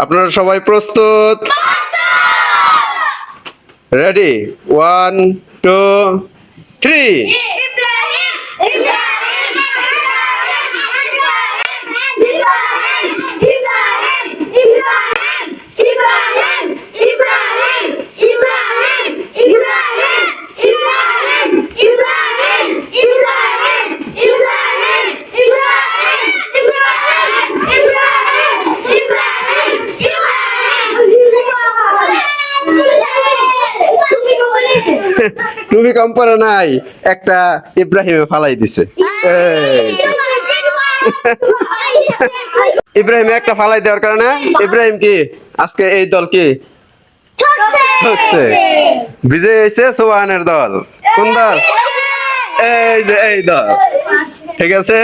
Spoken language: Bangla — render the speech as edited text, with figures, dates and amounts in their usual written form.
আপনারা সবাই প্রস্তুত? রেডি? 1 2 3। তুমি কম পারো নাই, একটা ইব্রাহিমে ফালাই দিছে। ইব্রাহিম একটা ফালাই দেওয়ার কারণে ইব্রাহিম কি আজকে এই দল কি হচ্ছে বিজয় হয়েছে সোহানের দল। কোন দল? এই যে এই দল, ঠিক আছে।